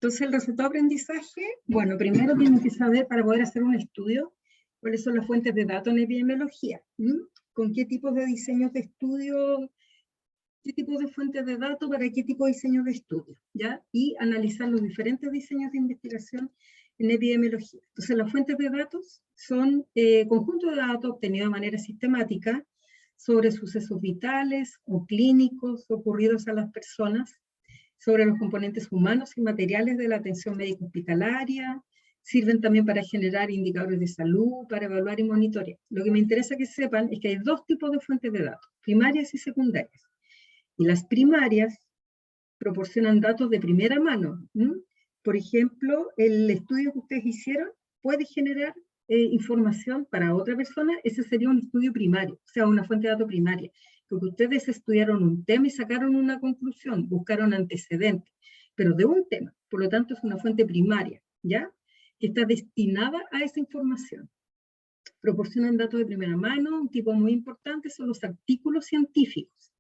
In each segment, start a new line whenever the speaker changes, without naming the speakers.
Entonces, el resultado de aprendizaje, bueno, primero tienen que saber para poder hacer un estudio cuáles son las fuentes de datos en epidemiología, con qué tipos de diseños de estudio, qué tipos de fuentes de datos para qué tipo de diseño de estudio, ¿ya? Y analizar los diferentes diseños de investigación en epidemiología. Entonces, las fuentes de datos son conjuntos de datos obtenidos de manera sistemática sobre sucesos vitales o clínicos ocurridos a las personas, sobre los componentes humanos y materiales de la atención médica hospitalaria, sirven también para generar indicadores de salud, para evaluar y monitorear. Lo que me interesa que sepan es que hay dos tipos de fuentes de datos, primarias y secundarias. Y las primarias proporcionan datos de primera mano. Por ejemplo, el estudio que ustedes hicieron puede generar información para otra persona, ese sería un estudio primario, o sea, una fuente de datos primaria, porque ustedes estudiaron un tema y sacaron una conclusión, buscaron antecedentes, pero de un tema, por lo tanto es una fuente primaria, ¿ya? Que está destinada a esa información. Proporcionan datos de primera mano, un tipo muy importante son los artículos científicos.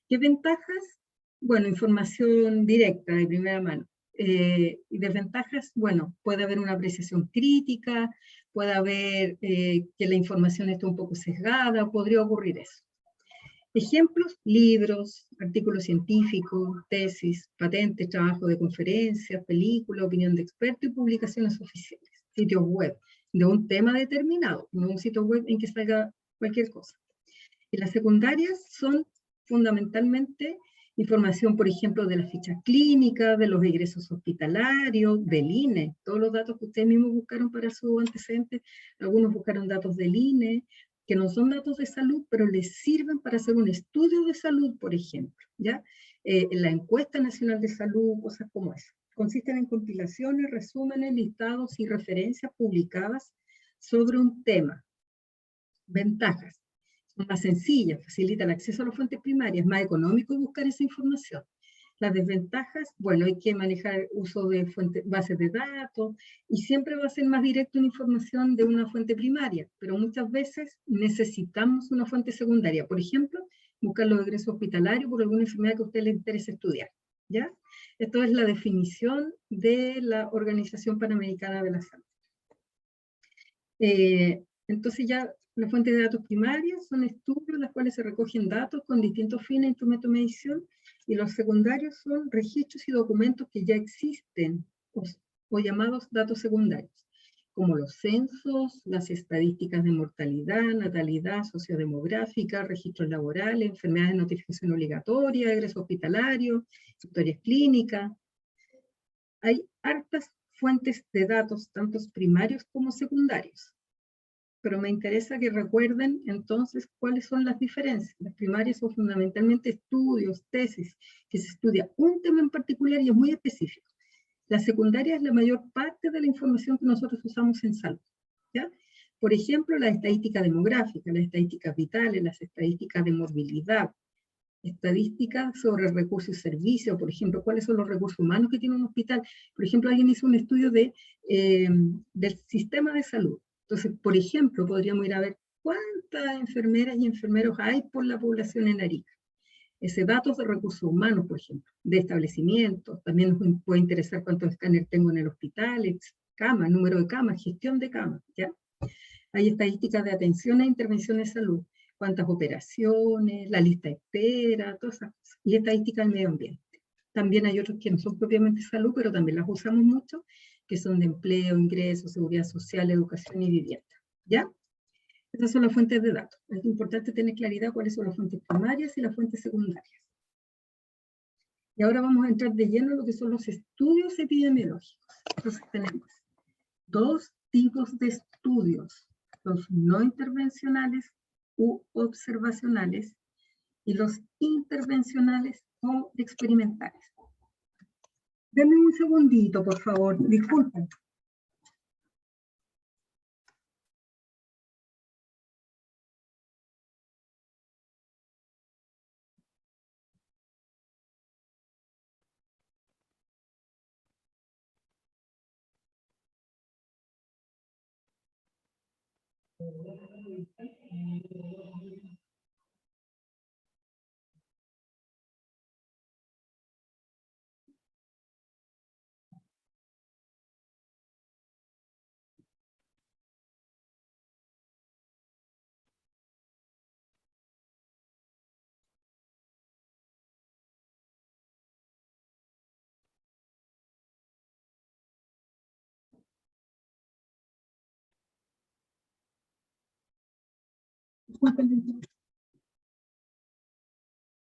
¿Qué ventajas? Bueno, información directa, de primera mano. Y desventajas, bueno, puede haber una apreciación crítica, puede haber que la información esté un poco sesgada, podría ocurrir eso. Ejemplos, libros, artículos científicos, tesis, patentes, trabajo de conferencias, películas, opinión de expertos y publicaciones oficiales, sitios web de un tema determinado, no un sitio web en que salga cualquier cosa. Y las secundarias son fundamentalmente información, por ejemplo, de las fichas clínicas, de los egresos hospitalarios, del INE, todos los datos que ustedes mismos buscaron para su antecedente, algunos buscaron datos del INE, que no son datos de salud, pero les sirven para hacer un estudio de salud, por ejemplo, ¿ya? La encuesta nacional de salud, cosas como eso. Consisten en compilaciones, resúmenes, listados y referencias publicadas sobre un tema. Ventajas. Más sencilla, facilita el acceso a las fuentes primarias, más económico buscar esa información. Las desventajas, bueno, hay que manejar uso de bases de datos y siempre va a ser más directa una información de una fuente primaria, pero muchas veces necesitamos una fuente secundaria. Por ejemplo, buscar los egresos hospitalarios por alguna enfermedad que a usted le interese estudiar, ¿ya? Esto es la definición de la Organización Panamericana de la Salud. Entonces ya las fuentes de datos primarias son estudios en los cuales se recogen datos con distintos fines, instrumentos de medición, y los secundarios son registros y documentos que ya existen, o llamados datos secundarios, como los censos, las estadísticas de mortalidad, natalidad, sociodemográfica, registros laborales, enfermedades de notificación obligatoria, egreso hospitalario, historias clínicas. Hay hartas fuentes de datos, tanto primarios como secundarios. Pero me interesa que recuerden entonces cuáles son las diferencias. Las primarias son fundamentalmente estudios, tesis, que se estudia un tema en particular y es muy específico. La secundaria es la mayor parte de la información que nosotros usamos en salud, ¿ya? Por ejemplo, la estadística demográfica, las estadísticas vitales, las estadísticas de morbilidad, estadísticas sobre recursos y servicios, por ejemplo, cuáles son los recursos humanos que tiene un hospital. Por ejemplo, alguien hizo un estudio del sistema de salud. Entonces, por ejemplo, podríamos ir a ver cuántas enfermeras y enfermeros hay por la población en Arica. Ese datos de recursos humanos, por ejemplo, de establecimientos, también nos puede interesar cuántos escáneres tengo en el hospital, camas, número de camas, gestión de camas, ¿ya? Hay estadísticas de atención e intervención de salud, cuántas operaciones, la lista de espera, todas esas cosas. Y estadísticas del medio ambiente. También hay otros que no son propiamente salud, pero también las usamos mucho, que son de empleo, ingresos, seguridad social, educación y vivienda. ¿Ya? Esas son las fuentes de datos. Es importante tener claridad cuáles son las fuentes primarias y las fuentes secundarias. Y ahora vamos a entrar de lleno en lo que son los estudios epidemiológicos. Entonces tenemos dos tipos de estudios: los no intervencionales u observacionales y los intervencionales o experimentales. Denme un segundito, por favor, disculpen.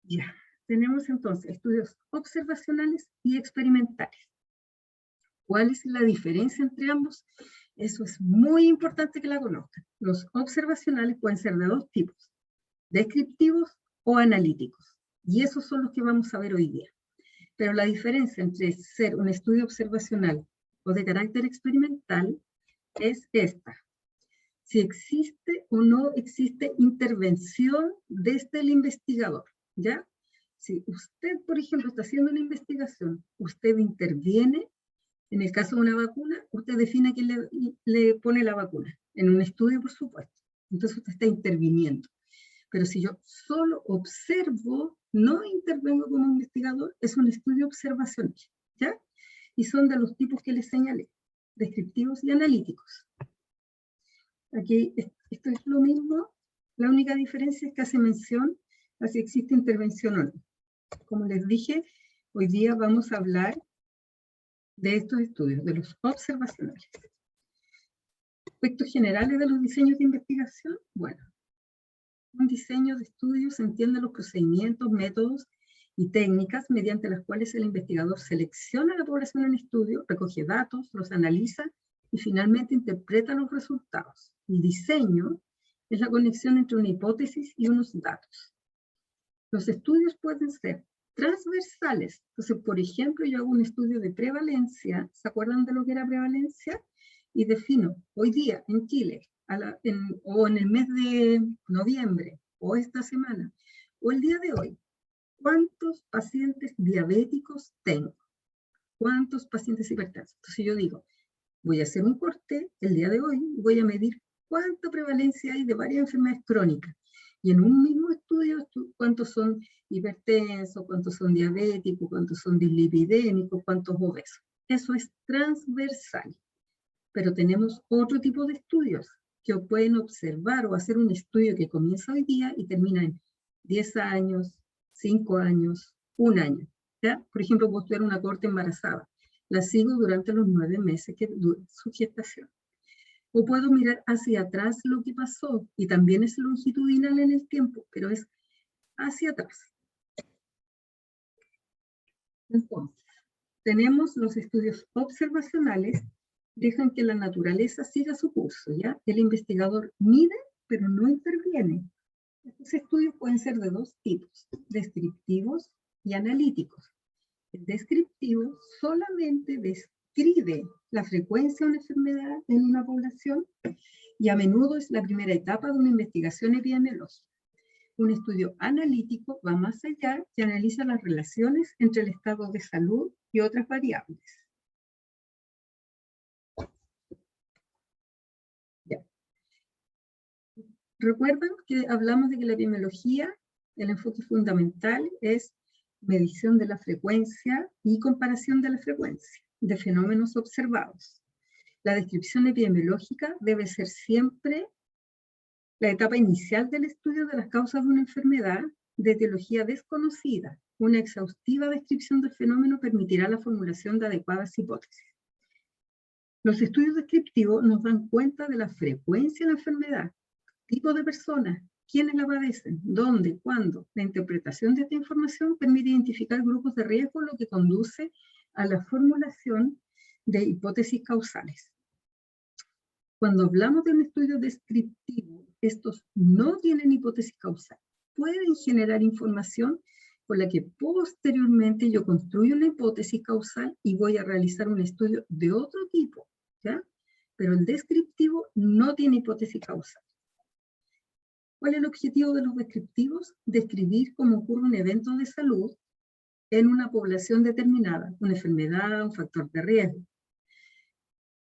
Ya, tenemos entonces estudios observacionales y experimentales. ¿Cuál es la diferencia entre ambos? Eso es muy importante que la conozcan. Los observacionales pueden ser de dos tipos, descriptivos o analíticos. Y esos son los que vamos a ver hoy día. Pero la diferencia entre ser un estudio observacional o de carácter experimental es esta. Si existe o no existe intervención desde el investigador, ¿ya? Si usted, por ejemplo, está haciendo una investigación, usted interviene, en el caso de una vacuna, usted define a quién le pone la vacuna. En un estudio, por supuesto. Entonces usted está interviniendo. Pero si yo solo observo, no intervengo como investigador, es un estudio observacional, ¿ya? Y son de los tipos que les señalé, descriptivos y analíticos. Aquí esto es lo mismo, la única diferencia es que hace mención a si existe intervención o no. Como les dije, hoy día vamos a hablar de estos estudios, de los observacionales. Aspectos generales de los diseños de investigación. Bueno, un diseño de estudio se entiende los procedimientos, métodos y técnicas mediante las cuales el investigador selecciona la población en estudio, recoge datos, los analiza y finalmente interpreta los resultados. El diseño es la conexión entre una hipótesis y unos datos. Los estudios pueden ser transversales. Entonces, por ejemplo, yo hago un estudio de prevalencia. ¿Se acuerdan de lo que era prevalencia? Y defino hoy día en Chile, o en el mes de noviembre, o esta semana, o el día de hoy, ¿cuántos pacientes diabéticos tengo? ¿Cuántos pacientes hipertensos? Entonces yo digo, voy a hacer un corte el día de hoy, voy a medir cuánta prevalencia hay de varias enfermedades crónicas. Y en un mismo estudio, cuántos son hipertensos, cuántos son diabéticos, cuántos son dislipidémicos, cuántos obesos. Eso es transversal. Pero tenemos otro tipo de estudios que pueden observar o hacer un estudio que comienza hoy día y termina en 10 años, 5 años, 1 año. ¿Ya? Por ejemplo, puedo estudiar una corte embarazada. La sigo durante los 9 meses que dura su gestación. O puedo mirar hacia atrás lo que pasó, y también es longitudinal en el tiempo, pero es hacia atrás. Entonces, tenemos los estudios observacionales, dejan que la naturaleza siga su curso, ¿ya? El investigador mide, pero no interviene. Estos estudios pueden ser de dos tipos, descriptivos y analíticos. El descriptivo solamente describe la frecuencia de una enfermedad en una población y a menudo es la primera etapa de una investigación epidemiológica. Un estudio analítico va más allá y analiza las relaciones entre el estado de salud y otras variables. Ya. Recuerdan que hablamos de que la epidemiología, el enfoque fundamental es medición de la frecuencia y comparación de la frecuencia de fenómenos observados. La descripción epidemiológica debe ser siempre la etapa inicial del estudio de las causas de una enfermedad de etiología desconocida. Una exhaustiva descripción del fenómeno permitirá la formulación de adecuadas hipótesis. Los estudios descriptivos nos dan cuenta de la frecuencia de la enfermedad, tipo de personas, quiénes la padecen, dónde, cuándo. La interpretación de esta información permite identificar grupos de riesgo, lo que conduce a la formulación de hipótesis causales. Cuando hablamos de un estudio descriptivo, estos no tienen hipótesis causal. Pueden generar información con la que posteriormente yo construyo una hipótesis causal y voy a realizar un estudio de otro tipo, ¿ya? Pero el descriptivo no tiene hipótesis causal. ¿Cuál es el objetivo de los descriptivos? Describir cómo ocurre un evento de salud en una población determinada, una enfermedad, un factor de riesgo.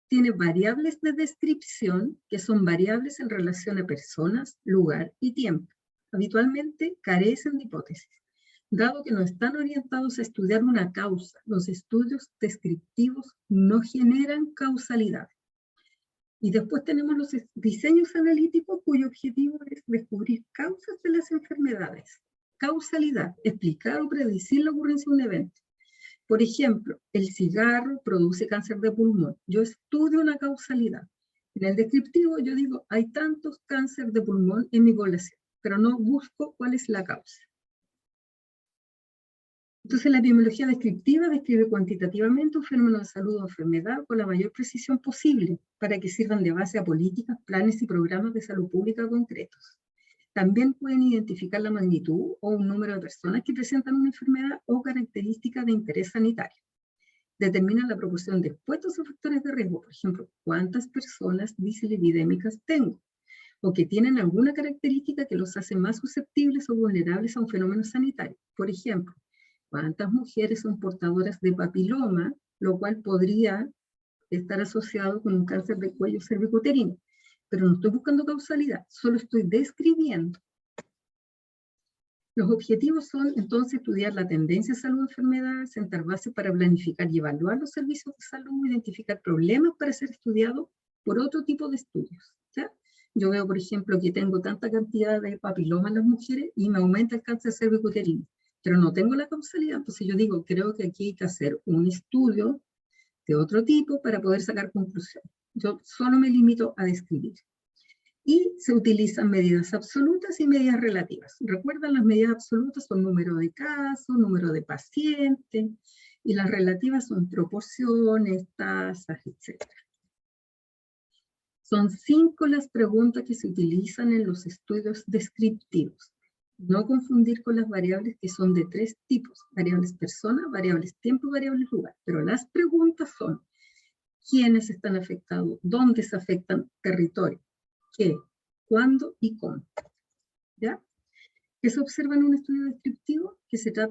Tiene variables de descripción que son variables en relación a personas, lugar y tiempo. Habitualmente carecen de hipótesis. Dado que no están orientados a estudiar una causa, los estudios descriptivos no generan causalidad. Y después tenemos los diseños analíticos cuyo objetivo es descubrir causas de las enfermedades. Causalidad, explicar o predecir la ocurrencia de un evento. Por ejemplo, el cigarro produce cáncer de pulmón. Yo estudio una causalidad. En el descriptivo yo digo, hay tantos cáncer de pulmón en mi población. pero no busco cuál es la causa. Entonces la epidemiología descriptiva describe cuantitativamente un fenómeno de salud o enfermedad con la mayor precisión posible para que sirvan de base a políticas, planes y programas de salud pública concretos. También pueden identificar la magnitud o un número de personas que presentan una enfermedad o características de interés sanitario. Determinan la proporción de expuestos a factores de riesgo, por ejemplo, cuántas personas dislipidémicas tengo, o que tienen alguna característica que los hace más susceptibles o vulnerables a un fenómeno sanitario. Por ejemplo, cuántas mujeres son portadoras de papiloma, lo cual podría estar asociado con un cáncer de cuello cervicuterino. Pero no estoy buscando causalidad, solo estoy describiendo. Los objetivos son entonces estudiar la tendencia a salud-enfermedad, sentar bases para planificar y evaluar los servicios de salud, identificar problemas para ser estudiados por otro tipo de estudios. ¿Ya? Yo veo, por ejemplo, que tengo tanta cantidad de papiloma en las mujeres y me aumenta el cáncer cervicuterino, pero no tengo la causalidad. Entonces yo digo, creo que aquí hay que hacer un estudio de otro tipo para poder sacar conclusiones. Yo solo me limito a describir. Y se utilizan medidas absolutas y medidas relativas. Recuerdan, las medidas absolutas son número de casos, número de pacientes, y las relativas son proporciones, tasas, etc. Son 5 las preguntas que se utilizan en los estudios descriptivos. No confundir con las variables, que son de 3 tipos: variables persona, variables tiempo, variables lugar. Pero las preguntas son: ¿quiénes están afectados? ¿Dónde se afectan? Territorio. ¿Qué? ¿Cuándo? ¿Y cómo? ¿Ya? ¿Qué se observa en un estudio descriptivo?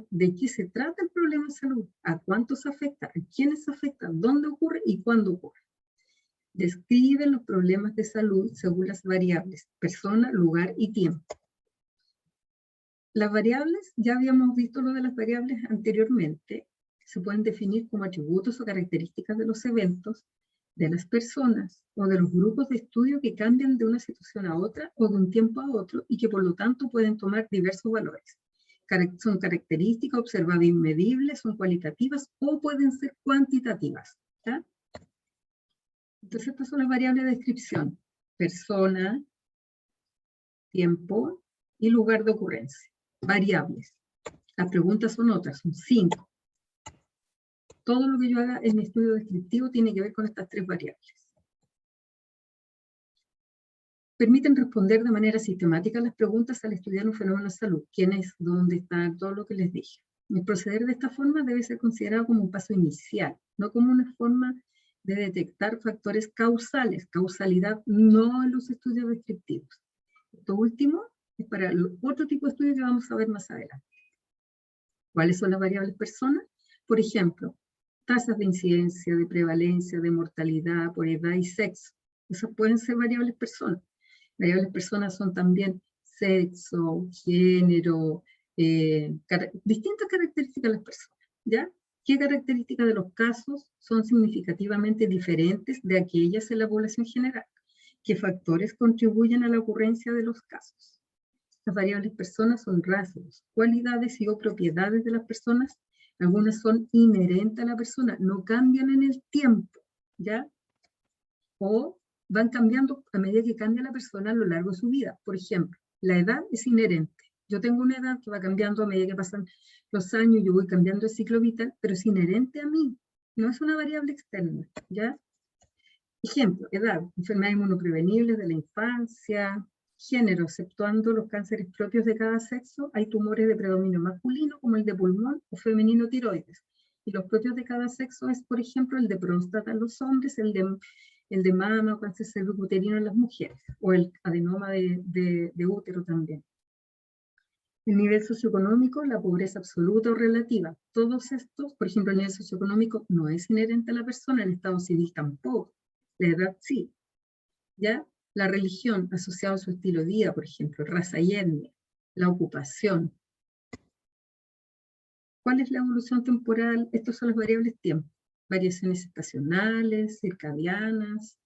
¿De qué se trata el problema de salud? ¿A cuántos afecta? ¿A quiénes afecta? ¿Dónde ocurre? ¿Y cuándo ocurre? Describen los problemas de salud según las variables: persona, lugar y tiempo. Las variables, ya habíamos visto lo de las variables anteriormente, se pueden definir como atributos o características de los eventos, de las personas o de los grupos de estudio que cambian de una situación a otra o de un tiempo a otro y que por lo tanto pueden tomar diversos valores. Son características observables y medibles, son cualitativas o pueden ser cuantitativas. ¿Ya? Entonces estas son las variables de descripción: persona, tiempo y lugar de ocurrencia. Variables. Las preguntas son otras, son 5. Todo lo que yo haga en mi estudio descriptivo tiene que ver con estas 3 variables. Permiten responder de manera sistemática las preguntas al estudiar un fenómeno de salud: quién es, dónde está, todo lo que les dije. El proceder de esta forma debe ser considerado como un paso inicial, no como una forma de detectar factores causales. Causalidad no en los estudios descriptivos. Esto último es para otro tipo de estudio que vamos a ver más adelante. ¿Cuáles son las variables personas? Por ejemplo, tasas de incidencia, de prevalencia, de mortalidad por edad y sexo. Esas pueden ser variables personas. Variables personas son también sexo, género, distintas características de las personas. ¿Ya? ¿Qué características de los casos son significativamente diferentes de aquellas en la población general? ¿Qué factores contribuyen a la ocurrencia de los casos? Las variables personas son rasgos, cualidades y o propiedades de las personas. Algunas son inherentes a la persona, no cambian en el tiempo, ¿ya? O van cambiando a medida que cambia la persona a lo largo de su vida. Por ejemplo, la edad es inherente. Yo tengo una edad que va cambiando a medida que pasan los años, yo voy cambiando el ciclo vital, pero es inherente a mí, no es una variable externa, ¿ya? Ejemplo, edad, enfermedades inmunoprevenibles de la infancia. Género, exceptuando los cánceres propios de cada sexo, hay tumores de predominio masculino como el de pulmón o femenino tiroides. Y los propios de cada sexo es, por ejemplo, el de próstata en los hombres, el de mama o cáncer cervicuterino en las mujeres, o el adenoma de útero también. El nivel socioeconómico, la pobreza absoluta o relativa. Todos estos, por ejemplo, el nivel socioeconómico no es inherente a la persona, el estado civil tampoco. La edad sí. ¿Ya? La religión asociada a su estilo de vida, por ejemplo, raza y etnia, la ocupación. ¿Cuál es la evolución temporal? Estas son las variables tiempo. Variaciones estacionales, circadianas.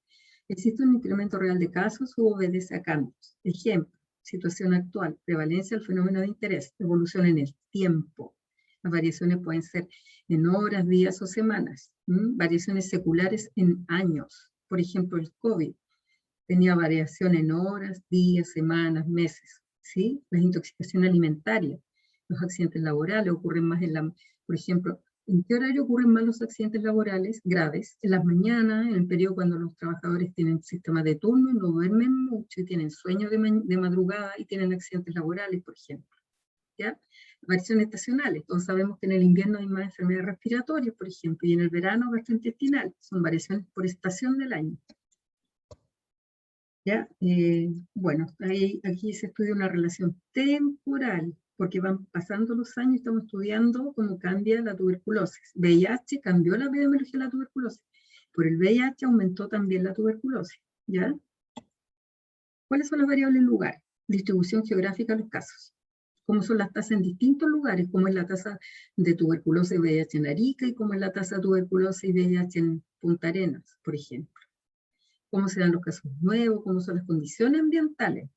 ¿Existe un incremento real de casos o obedece a cambios? Ejemplo, situación actual, prevalencia del fenómeno de interés, evolución en el tiempo. Las variaciones pueden ser en horas, días o semanas. Variaciones seculares en años. Por ejemplo, el COVID tenía variación en horas, días, semanas, meses. ¿sí? La intoxicación alimentaria, los accidentes laborales ocurren más por ejemplo, ¿en qué horario ocurren más los accidentes laborales graves? En las mañanas, en el periodo cuando los trabajadores tienen sistemas de turno, no duermen mucho y tienen sueño de madrugada y tienen accidentes laborales, por ejemplo. ¿Ya? Variaciones estacionales. Todos sabemos que en el invierno hay más enfermedades respiratorias, por ejemplo, y en el verano gastrointestinales. Son variaciones por estación del año. ¿Ya? Bueno, aquí se estudia una relación temporal, porque van pasando los años y estamos estudiando cómo cambia la tuberculosis. VIH cambió la epidemiología de la tuberculosis. Por el VIH aumentó también la tuberculosis. ¿Ya? ¿Cuáles son las variables lugar? Distribución geográfica de los casos. ¿Cómo son las tasas en distintos lugares? ¿Cómo es la tasa de tuberculosis y VIH en Arica y cómo es la tasa de tuberculosis y VIH en Punta Arenas, por ejemplo? ¿Cómo se dan los casos nuevos? ¿Cómo son las condiciones ambientales?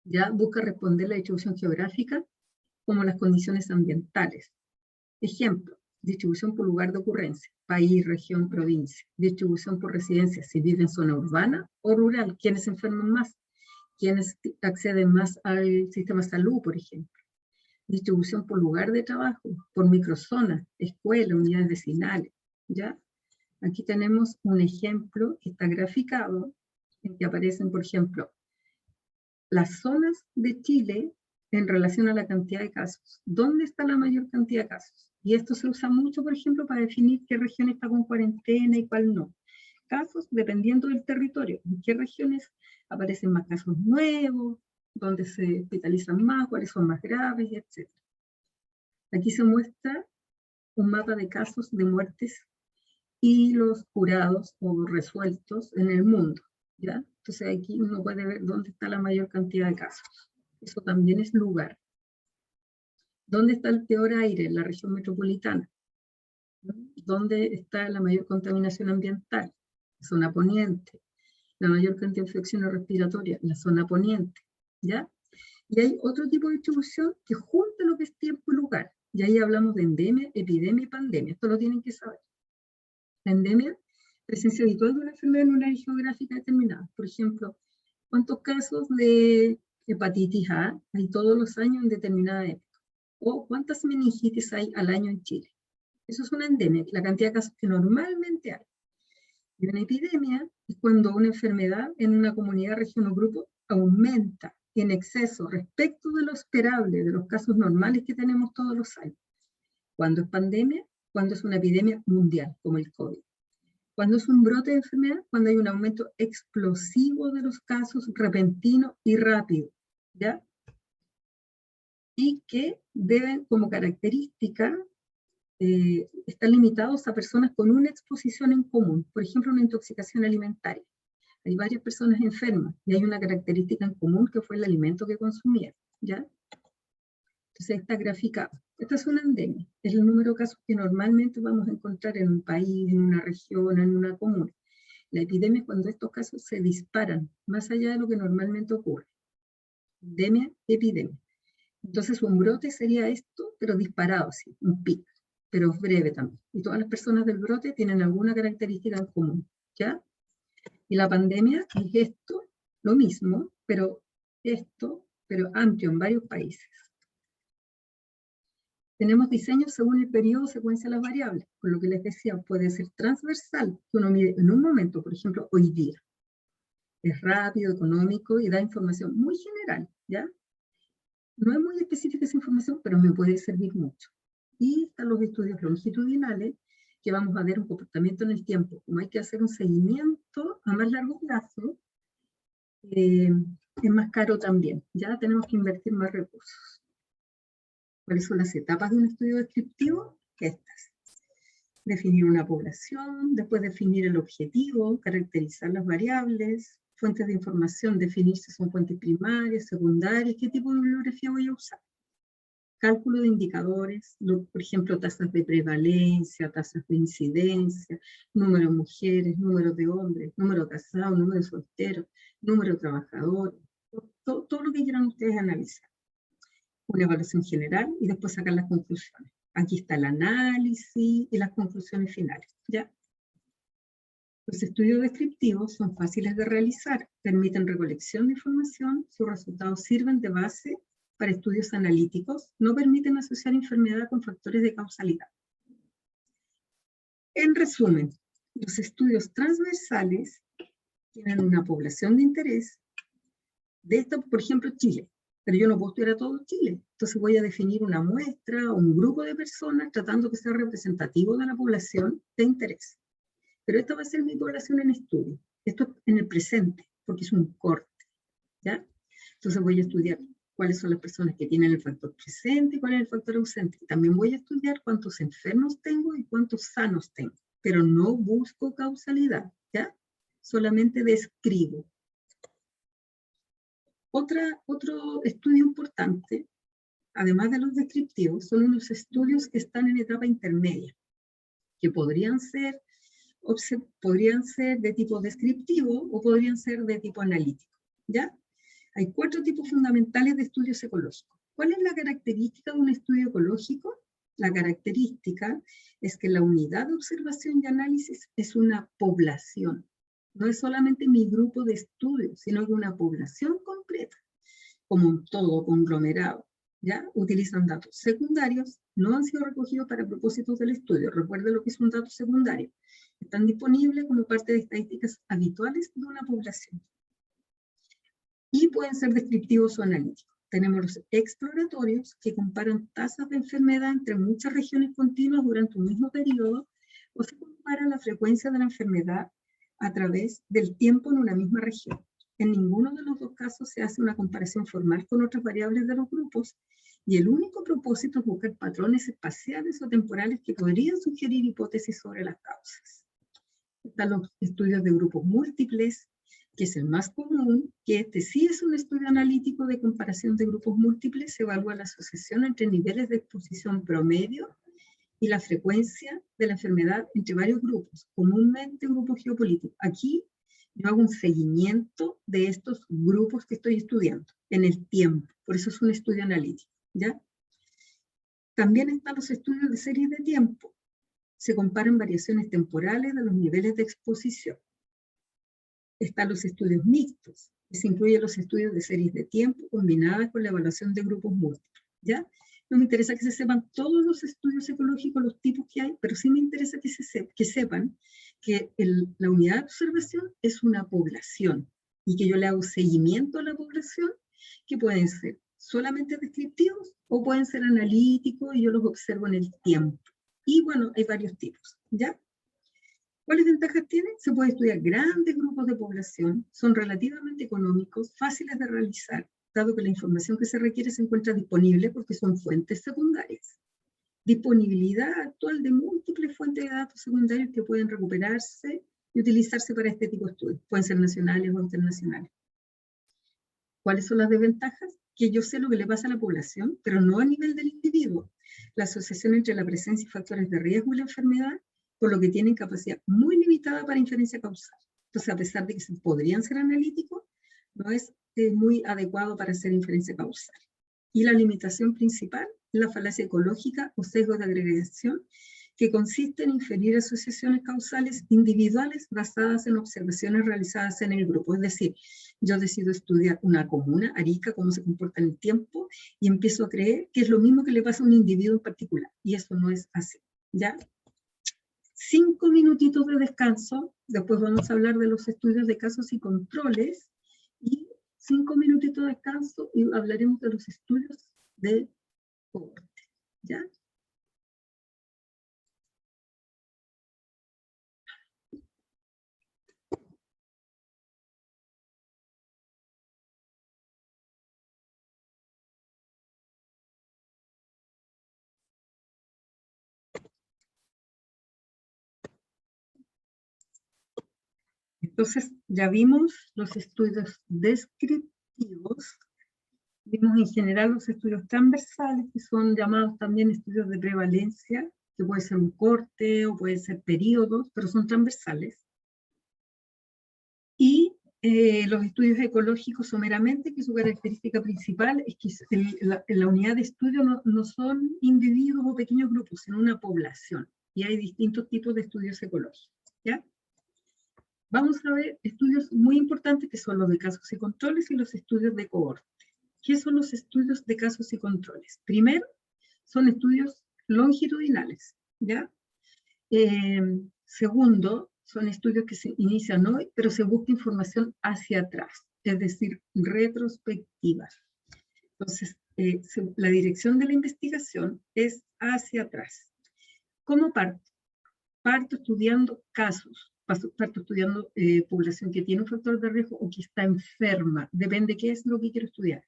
Ya busca responder la distribución geográfica como las condiciones ambientales. Ejemplo, distribución por lugar de ocurrencia, país, región, provincia. Distribución por residencia, si vive en zona urbana o rural. ¿Quiénes se enferman más? ¿Quiénes acceden más al sistema de salud, por ejemplo? Distribución por lugar de trabajo, por microzonas, escuelas, unidades vecinales. ¿Ya? Aquí tenemos un ejemplo que está graficado, en que aparecen, por ejemplo, las zonas de Chile en relación a la cantidad de casos. ¿Dónde está la mayor cantidad de casos? Y esto se usa mucho, por ejemplo, para definir qué región está con cuarentena y cuál no. Casos dependiendo del territorio. En qué regiones aparecen más casos nuevos, dónde se hospitalizan más, cuáles son más graves, etc. Aquí se muestra un mapa de casos de muertes y los curados o resueltos en el mundo, ¿ya? Entonces aquí uno puede ver dónde está la mayor cantidad de casos. Eso también es lugar. ¿Dónde está el peor aire? En la región metropolitana. ¿Dónde está la mayor contaminación ambiental? La zona poniente. La mayor cantidad de infecciones respiratorias, la zona poniente, ¿ya? Y hay otro tipo de distribución que junta lo que es tiempo y lugar. Y ahí hablamos de endemia, epidemia y pandemia. Esto lo tienen que saber. La endemia, presencia habitual de una enfermedad en una área geográfica determinada. Por ejemplo, ¿cuántos casos de hepatitis A hay todos los años en determinada época? O ¿cuántas meningitis hay al año en Chile? Eso es una endemia, la cantidad de casos que normalmente hay. Y una epidemia es cuando una enfermedad en una comunidad, región o grupo aumenta en exceso respecto de lo esperable, de los casos normales que tenemos todos los años. Cuando es pandemia, cuando es una epidemia mundial, como el COVID. Cuando es un brote de enfermedad, cuando hay un aumento explosivo de los casos, repentino y rápido, ¿ya? Y que deben, como característica, están limitados a personas con una exposición en común, por ejemplo, una intoxicación alimentaria. Hay varias personas enfermas y hay una característica en común que fue el alimento que consumieron, ¿ya? Entonces está graficado. Esta es una endemia, es el número de casos que normalmente vamos a encontrar en un país, en una región, en una comuna. La epidemia es cuando estos casos se disparan, más allá de lo que normalmente ocurre. Endemia, epidemia. Entonces un brote sería esto, pero disparado, sí, un pico, pero breve también. Y todas las personas del brote tienen alguna característica en común, ¿ya? Y la pandemia es esto, lo mismo, pero amplio en varios países. Tenemos diseños según el periodo o secuencia de las variables, por lo que les decía, puede ser transversal, que uno mide en un momento, por ejemplo, hoy día. Es rápido, económico y da información muy general, ¿ya? No es muy específica esa información, pero me puede servir mucho. Y están los estudios longitudinales, que vamos a ver un comportamiento en el tiempo. Como hay que hacer un seguimiento a más largo plazo, es más caro también. Ya tenemos que invertir más recursos. ¿Cuáles son las etapas de un estudio descriptivo? Estas. Definir una población, después definir el objetivo, caracterizar las variables, fuentes de información, definir si son fuentes primarias, secundarias, qué tipo de bibliografía voy a usar. Cálculo de indicadores, por ejemplo, tasas de prevalencia, tasas de incidencia, número de mujeres, número de hombres, número de casados, número de solteros, número de trabajadores, todo lo que quieran ustedes analizar. Una evaluación general y después sacar las conclusiones. Aquí está el análisis y las conclusiones finales, ¿ya? Los estudios descriptivos son fáciles de realizar, permiten recolección de información, sus resultados sirven de base para estudios analíticos, no permiten asociar enfermedad con factores de causalidad. En resumen, los estudios transversales tienen una población de interés, de esta, por ejemplo, Chile, pero yo no puedo estudiar a todo Chile, entonces voy a definir una muestra o un grupo de personas tratando que sea representativo de la población de interés. Pero esta va a ser mi población en estudio, esto en el presente, porque es un corte, ¿ya? Entonces voy a estudiar cuáles son las personas que tienen el factor presente y cuál es el factor ausente. También voy a estudiar cuántos enfermos tengo y cuántos sanos tengo, pero no busco causalidad, ¿ya? Solamente describo. Otro estudio importante, además de los descriptivos, son unos estudios que están en etapa intermedia, que podrían ser de tipo descriptivo o podrían ser de tipo analítico, ¿ya? Hay 4 tipos fundamentales de estudios ecológicos. ¿Cuál es la característica de un estudio ecológico? La característica es que la unidad de observación y análisis es una población. No es solamente mi grupo de estudio, sino que una población completa, como un todo conglomerado, ¿ya? Utilizan datos secundarios, no han sido recogidos para propósitos del estudio. Recuerden lo que es un dato secundario. Están disponibles como parte de estadísticas habituales de una población. Y pueden ser descriptivos o analíticos. Tenemos los exploratorios, que comparan tasas de enfermedad entre muchas regiones continuas durante un mismo periodo, o se compara la frecuencia de la enfermedad a través del tiempo en una misma región. En ninguno de los dos casos se hace una comparación formal con otras variables de los grupos, y el único propósito es buscar patrones espaciales o temporales que podrían sugerir hipótesis sobre las causas. Están los estudios de grupos múltiples, que es el más común, que este sí es un estudio analítico de comparación de grupos múltiples. Se evalúa la asociación entre niveles de exposición promedio y la frecuencia de la enfermedad entre varios grupos, comúnmente grupos geopolíticos. Aquí yo hago un seguimiento de estos grupos que estoy estudiando en el tiempo, por eso es un estudio analítico, ¿ya? También están los estudios de series de tiempo. Se comparan variaciones temporales de los niveles de exposición. Están los estudios mixtos, que se incluyen los estudios de series de tiempo combinadas con la evaluación de grupos múltiples, ¿ya? No me interesa que se sepan todos los estudios ecológicos, los tipos que hay, pero sí me interesa que sepan que la unidad de observación es una población y que yo le hago seguimiento a la población, que pueden ser solamente descriptivos o pueden ser analíticos y yo los observo en el tiempo. Y bueno, hay varios tipos, ¿ya? ¿Cuáles ventajas tienen? Se puede estudiar grandes grupos de población, son relativamente económicos, fáciles de realizar, dado que la información que se requiere se encuentra disponible porque son fuentes secundarias. Disponibilidad actual de múltiples fuentes de datos secundarios que pueden recuperarse y utilizarse para este tipo de estudios. Pueden ser nacionales o internacionales. ¿Cuáles son las desventajas? Que yo sé lo que le pasa a la población, pero no a nivel del individuo. La asociación entre la presencia y factores de riesgo y la enfermedad, por lo que tienen capacidad muy limitada para inferencia causal. Entonces, a pesar de que podrían ser analíticos, no es muy adecuado para hacer inferencia causal. Y la limitación principal es la falacia ecológica o sesgo de agregación, que consiste en inferir asociaciones causales individuales basadas en observaciones realizadas en el grupo. Es decir, yo decido estudiar una comuna, Arica, cómo se comporta en el tiempo, y empiezo a creer que es lo mismo que le pasa a un individuo en particular. Y eso no es así, ¿ya? 5 minutitos de descanso, después vamos a hablar de los estudios de casos y controles, y 5 minutitos de descanso y hablaremos de los estudios de cohorte, ¿ya? Entonces, ya vimos los estudios descriptivos, vimos en general los estudios transversales, que son llamados también estudios de prevalencia, que puede ser un corte o puede ser periodos, pero son transversales. Y los estudios ecológicos someramente, que su característica principal es que la unidad de estudio no son individuos o pequeños grupos, sino una población. Y hay distintos tipos de estudios ecológicos, ¿ya? Vamos a ver estudios muy importantes que son los de casos y controles y los estudios de cohorte. ¿Qué son los estudios de casos y controles? Primero, son estudios longitudinales, ¿ya? Segundo, son estudios que se inician hoy, pero se busca información hacia atrás, es decir, retrospectiva. Entonces, la dirección de la investigación es hacia atrás. ¿Cómo parto? Parto estudiando casos, parto estudiando población que tiene un factor de riesgo o que está enferma, depende qué es lo que quiero estudiar.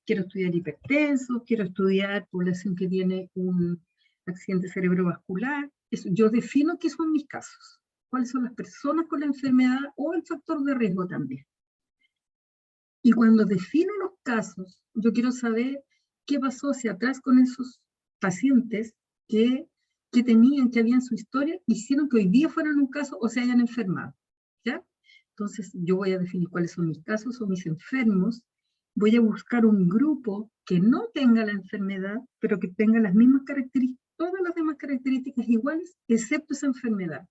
Quiero estudiar hipertensos, quiero estudiar población que tiene un accidente cerebrovascular. Yo defino qué son mis casos, cuáles son las personas con la enfermedad o el factor de riesgo también. Y cuando defino los casos, yo quiero saber qué pasó hacia atrás con esos pacientes que tenían, que habían su historia, hicieron que hoy día fueran un caso o se hayan enfermado, ¿ya? Entonces yo voy a definir cuáles son mis casos o mis enfermos, voy a buscar un grupo que no tenga la enfermedad, pero que tenga las mismas características, todas las demás características iguales, excepto esa enfermedad.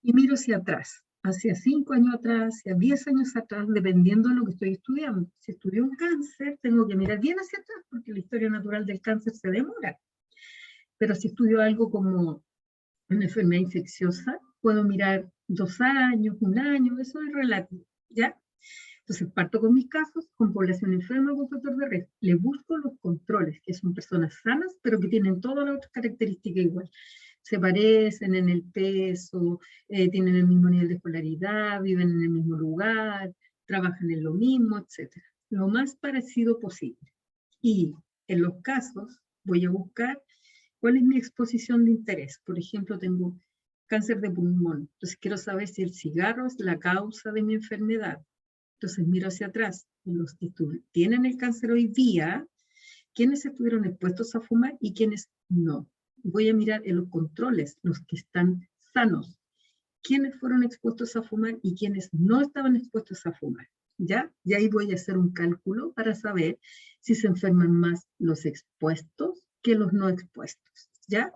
Y miro hacia atrás, hacia 5 años atrás, hacia 10 años atrás, dependiendo de lo que estoy estudiando. Si estudio un cáncer, tengo que mirar bien hacia atrás, porque la historia natural del cáncer se demora. Pero si estudio algo como una enfermedad infecciosa, puedo mirar 2 años, 1 año, eso es relativo, ¿ya? Entonces parto con mis casos, con población enferma con factor de riesgo. Le busco los controles, que son personas sanas, pero que tienen todas las otras características igual. Se parecen en el peso, tienen el mismo nivel de escolaridad, viven en el mismo lugar, trabajan en lo mismo, etc. Lo más parecido posible. Y en los casos voy a buscar cuál es mi exposición de interés. Por ejemplo, tengo cáncer de pulmón. Entonces quiero saber si el cigarro es la causa de mi enfermedad. Entonces miro hacia atrás, en los que tienen el cáncer hoy día, quiénes estuvieron expuestos a fumar y quiénes no. Voy a mirar en los controles, los que están sanos, quiénes fueron expuestos a fumar y quiénes no estaban expuestos a fumar, ¿ya? Y ahí voy a hacer un cálculo para saber si se enferman más los expuestos que los no expuestos, ¿ya?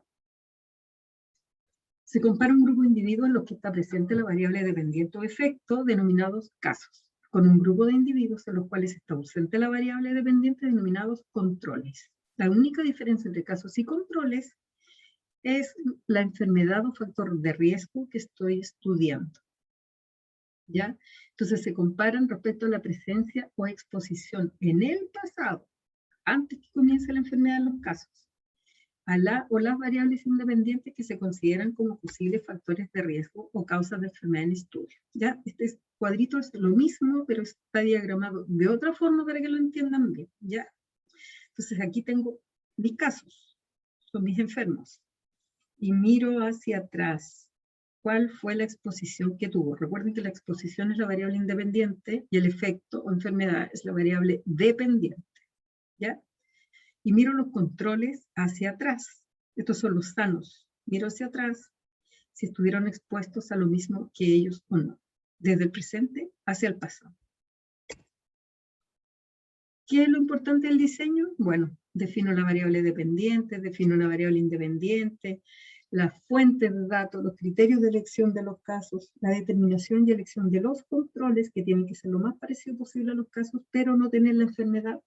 Se compara un grupo de individuos en los que está presente la variable dependiente o efecto, denominados casos, con un grupo de individuos en los cuales está ausente la variable dependiente, denominados controles. La única diferencia entre casos y controles es la enfermedad o factor de riesgo que estoy estudiando, ¿ya? Entonces se comparan respecto a la presencia o exposición en el pasado, antes que comience la enfermedad en los casos, a la o las variables independientes que se consideran como posibles factores de riesgo o causas de enfermedad en estudio. ¿Ya? Este cuadrito es lo mismo, pero está diagramado de otra forma para que lo entiendan bien. ¿Ya? Entonces aquí tengo mis casos, son mis enfermos, y miro hacia atrás. ¿Cuál fue la exposición que tuvo? Recuerden que la exposición es la variable independiente y el efecto o enfermedad es la variable dependiente. ¿Ya? Y miro los controles hacia atrás. Estos son los sanos. Miro hacia atrás si estuvieron expuestos a lo mismo que ellos o no, desde el presente hacia el pasado. ¿Qué es lo importante del diseño? Bueno, defino la variable dependiente, defino la variable independiente, las fuentes de datos, los criterios de elección de los casos, la determinación y elección de los controles, que tienen que ser lo más parecido posible a los casos, pero no tener la enfermedad.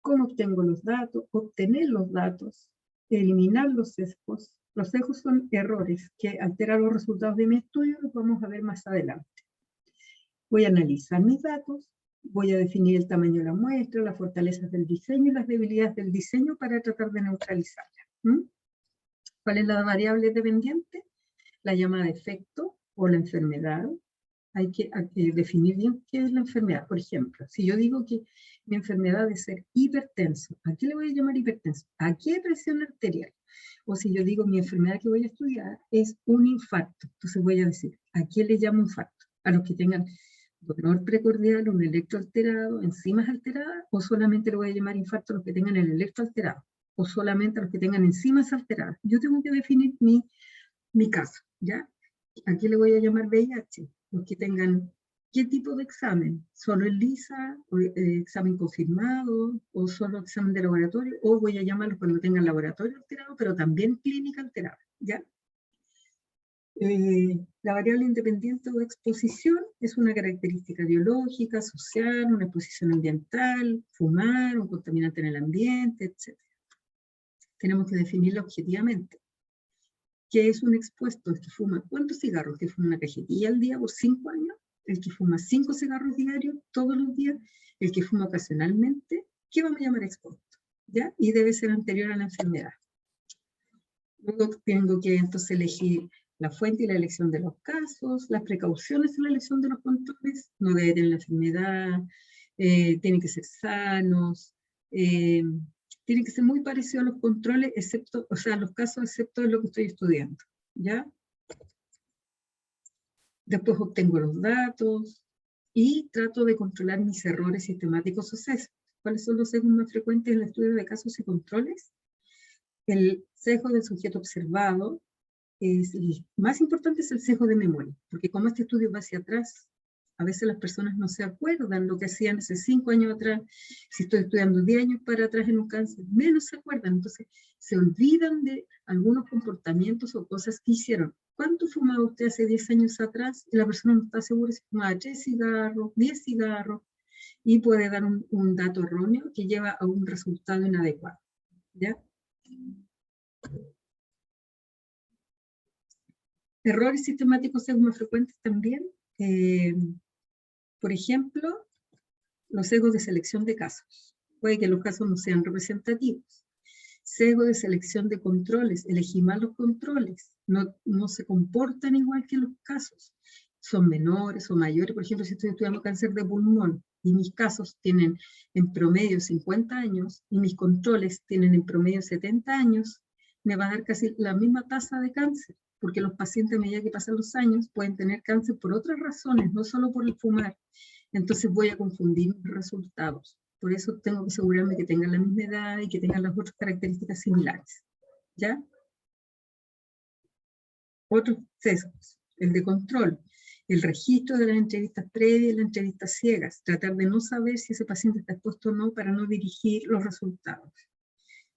¿Cómo obtengo los datos? Obtener los datos, eliminar los sesgos. Los sesgos son errores que alteran los resultados de mi estudio, los vamos a ver más adelante. Voy a analizar mis datos, voy a definir el tamaño de la muestra, las fortalezas del diseño y las debilidades del diseño para tratar de neutralizarla. ¿Cuál es la variable dependiente? La llamada efecto o la enfermedad. Hay que definir bien qué es la enfermedad. Por ejemplo, si yo digo que mi enfermedad es ser hipertenso, ¿a qué le voy a llamar hipertenso? ¿A qué presión arterial? O si yo digo mi enfermedad que voy a estudiar es un infarto, entonces voy a decir, ¿a qué le llamo infarto? ¿A los que tengan dolor precordial, un electro alterado, enzimas alteradas? ¿O solamente le voy a llamar infarto a los que tengan el electro alterado? ¿O solamente a los que tengan enzimas alteradas? Yo tengo que definir mi caso, ¿ya? ¿A qué le voy a llamar VIH? Los que tengan, ¿qué tipo de examen? ¿Solo el LISA? ¿O examen confirmado? ¿O solo examen de laboratorio? ¿O voy a llamarlos cuando tengan laboratorio alterado, pero también clínica alterada? ¿Ya? La variable independiente o exposición es una característica biológica, social, una exposición ambiental, fumar, un contaminante en el ambiente, etc. Tenemos que definirlo objetivamente. ¿Qué es un expuesto? El que fuma, ¿cuántos cigarros? ¿El que fuma una cajetilla al día por 5 años? ¿El que fuma 5 cigarros diarios todos los días? ¿El que fuma ocasionalmente? ¿Qué vamos a llamar expuesto? ¿Ya? Y debe ser anterior a la enfermedad. Luego tengo que entonces elegir la fuente y la elección de los casos, las precauciones en la elección de los controles, no debe tener la enfermedad, tienen que ser sanos, tienen que ser muy parecidos a los controles, excepto, o sea, los casos excepto de lo que estoy estudiando, ¿ya? Después obtengo los datos y trato de controlar mis errores sistemáticos o sesgos. ¿Cuáles son los sesgos más frecuentes en el estudio de casos y controles? El sesgo del sujeto observado, el más importante es el sesgo de memoria, porque como este estudio va hacia atrás, a veces las personas no se acuerdan lo que hacían hace 5 años atrás, si estoy estudiando 10 años para atrás en un cáncer, menos se acuerdan, entonces se olvidan de algunos comportamientos o cosas que hicieron. ¿Cuánto fumaba usted hace 10 años atrás? Y la persona no está segura si fumaba 3 cigarros, 10 cigarros, y puede dar un dato erróneo que lleva a un resultado inadecuado, ¿ya? Errores sistemáticos son más frecuentes también. Por ejemplo, los sesgos de selección de casos. Puede que los casos no sean representativos. Sesgo de selección de controles. Elegí mal los controles. No se comportan igual que los casos. Son menores o mayores. Por ejemplo, si estoy estudiando cáncer de pulmón y mis casos tienen en promedio 50 años y mis controles tienen en promedio 70 años, me va a dar casi la misma tasa de cáncer, porque los pacientes a medida que pasan los años pueden tener cáncer por otras razones, no solo por el fumar. Entonces voy a confundir mis resultados. Por eso tengo que asegurarme que tengan la misma edad y que tengan las otras características similares. ¿Ya? Otros sesgos. El de control. El registro de las entrevistas previas y las entrevistas ciegas. Tratar de no saber si ese paciente está expuesto o no para no dirigir los resultados.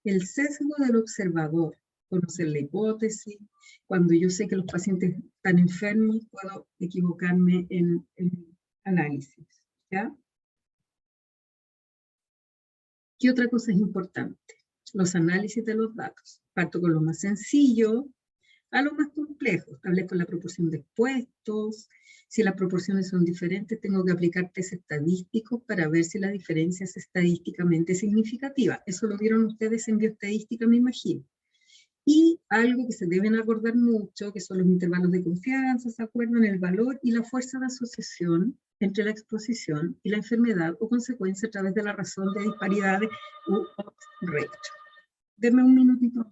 El sesgo del observador. Conocer la hipótesis. Cuando yo sé que los pacientes están enfermos, puedo equivocarme en análisis. ¿Ya? ¿Qué otra cosa es importante? Los análisis de los datos. Parto con lo más sencillo a lo más complejo. Establezco la proporción de expuestos. Si las proporciones son diferentes, tengo que aplicar test estadísticos para ver si la diferencia es estadísticamente significativa. Eso lo vieron ustedes en bioestadística, me imagino. Y algo que se deben acordar mucho, que son los intervalos de confianza, ¿se acuerdan? El valor y la fuerza de asociación entre la exposición y la enfermedad o consecuencia a través de la razón de disparidades u odds ratio. Denme un minutito.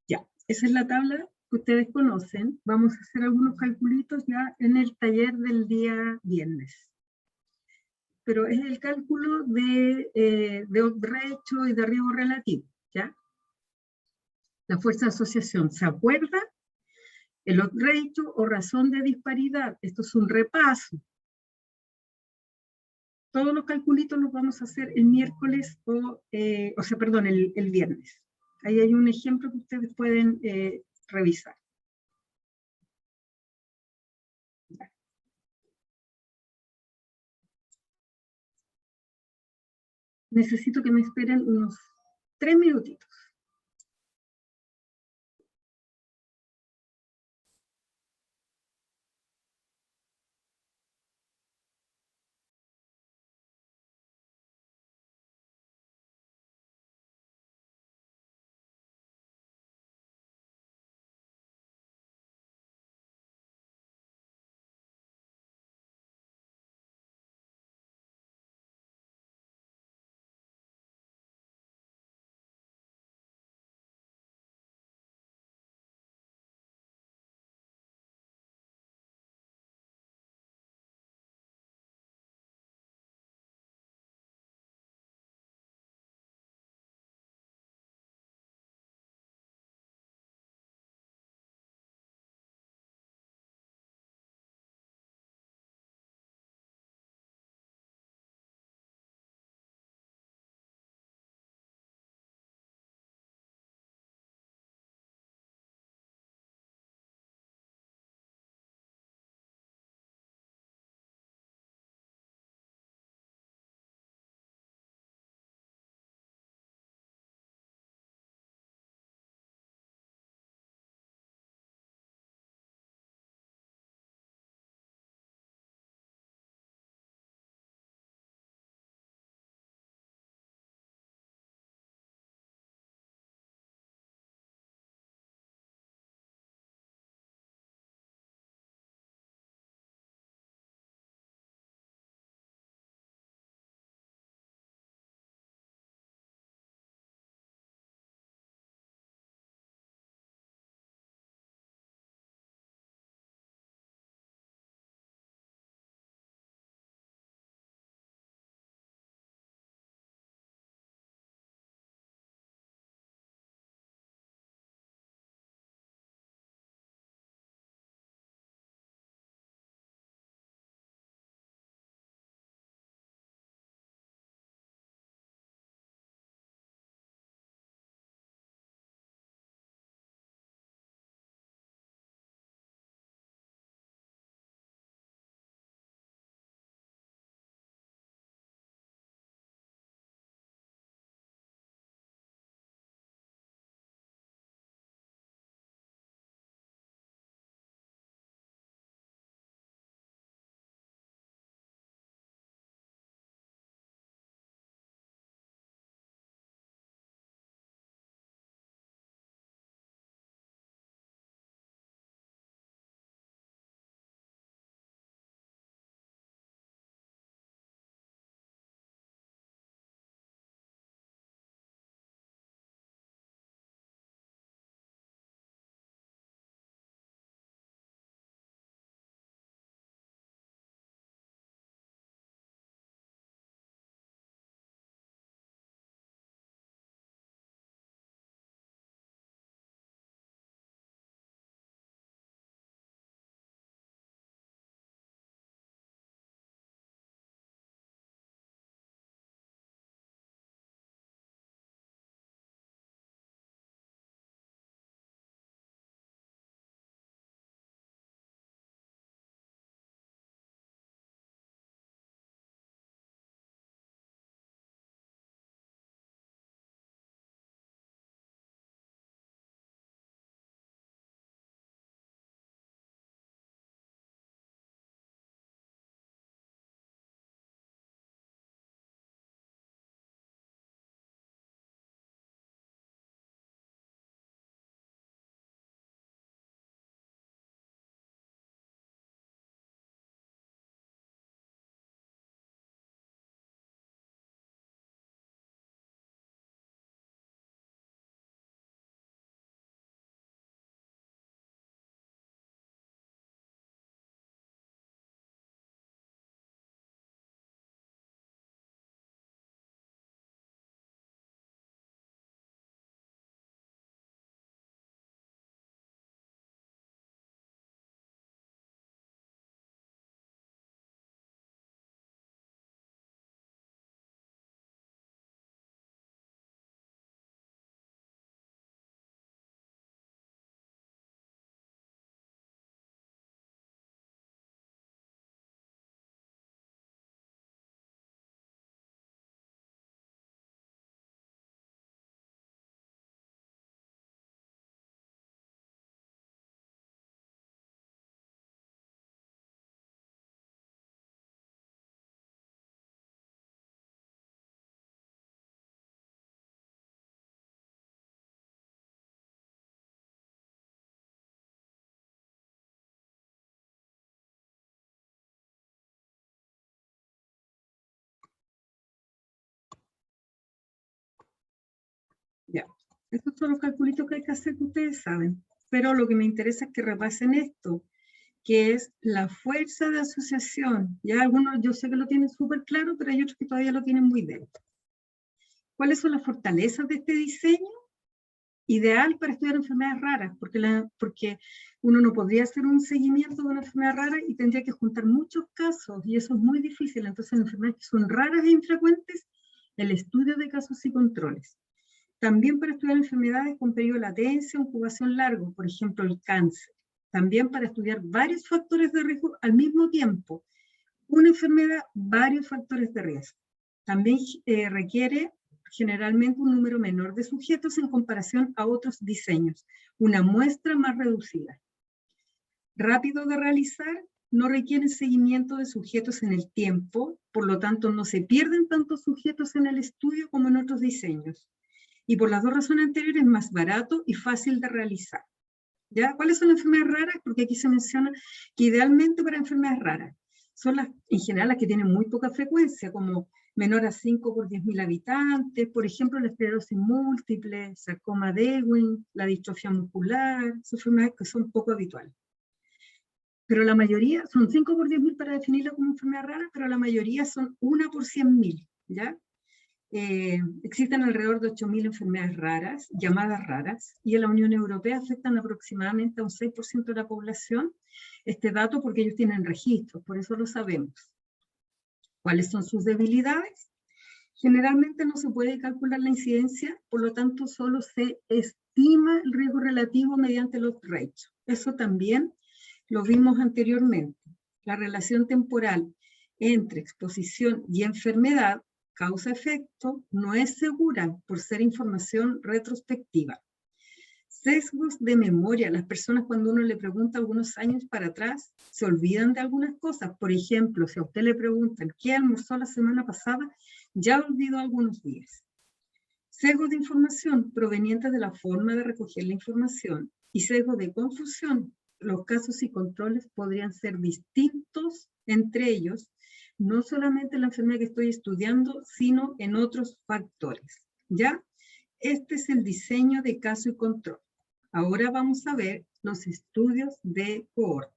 Ya, esa es la tabla que ustedes conocen. Vamos a hacer algunos calculitos ya en el taller del día viernes. Pero es el cálculo de odds ratio y de riesgo relativo, ¿ya? La fuerza de asociación, ¿se acuerda? El odds ratio o razón de disparidad. Esto es un repaso. Todos los calculitos los vamos a hacer el miércoles perdón, el viernes. Ahí hay un ejemplo que ustedes pueden revisar. Necesito que me esperen unos 3 minutitos. Estos son los calculitos que hay que hacer, que ustedes saben. Pero lo que me interesa es que repasen esto, que es la fuerza de asociación. Ya algunos yo sé que lo tienen súper claro, pero hay otros que todavía lo tienen muy dentro. ¿Cuáles son las fortalezas de este diseño? Ideal para estudiar enfermedades raras, porque uno no podría hacer un seguimiento de una enfermedad rara y tendría que juntar muchos casos, y eso es muy difícil. Entonces, en enfermedades que son raras e infrecuentes, el estudio de casos y controles. También para estudiar enfermedades con periodo de latencia o incubación largo, por ejemplo, el cáncer. También para estudiar varios factores de riesgo al mismo tiempo. Una enfermedad, varios factores de riesgo. También requiere generalmente un número menor de sujetos en comparación a otros diseños, una muestra más reducida. Rápido de realizar, no requieren seguimiento de sujetos en el tiempo, por lo tanto no se pierden tantos sujetos en el estudio como en otros diseños. Y por las dos razones anteriores, es más barato y fácil de realizar. ¿Ya? ¿Cuáles son las enfermedades raras? Porque aquí se menciona que idealmente para enfermedades raras son las, en general, las que tienen muy poca frecuencia, como menor a 5 por 10.000 habitantes, por ejemplo, la esclerosis múltiple, sarcoma de Ewing, la distrofia muscular, son enfermedades que son poco habituales. Pero la mayoría, son 5 por 10.000 para definirla como enfermedad rara, pero la mayoría son 1 por 100.000, ¿ya? Existen alrededor de 8.000 enfermedades raras, llamadas raras, y en la Unión Europea afectan aproximadamente a un 6% de la población. Este dato porque ellos tienen registros, por eso lo sabemos. ¿Cuáles son sus debilidades? Generalmente no se puede calcular la incidencia, por lo tanto solo se estima el riesgo relativo mediante los ratios. Eso también lo vimos anteriormente. La relación temporal entre exposición y enfermedad, causa-efecto, no es segura por ser información retrospectiva. Sesgos de memoria. Las personas, cuando uno le pregunta algunos años para atrás, se olvidan de algunas cosas. Por ejemplo, si a usted le preguntan ¿qué almorzó la semana pasada?, ya olvidó algunos días. Sesgos de información provenientes de la forma de recoger la información y sesgos de confusión. Los casos y controles podrían ser distintos entre ellos, no solamente en la enfermedad que estoy estudiando, sino en otros factores. ¿Ya? Este es el diseño de caso y control. Ahora vamos a ver los estudios de cohorte.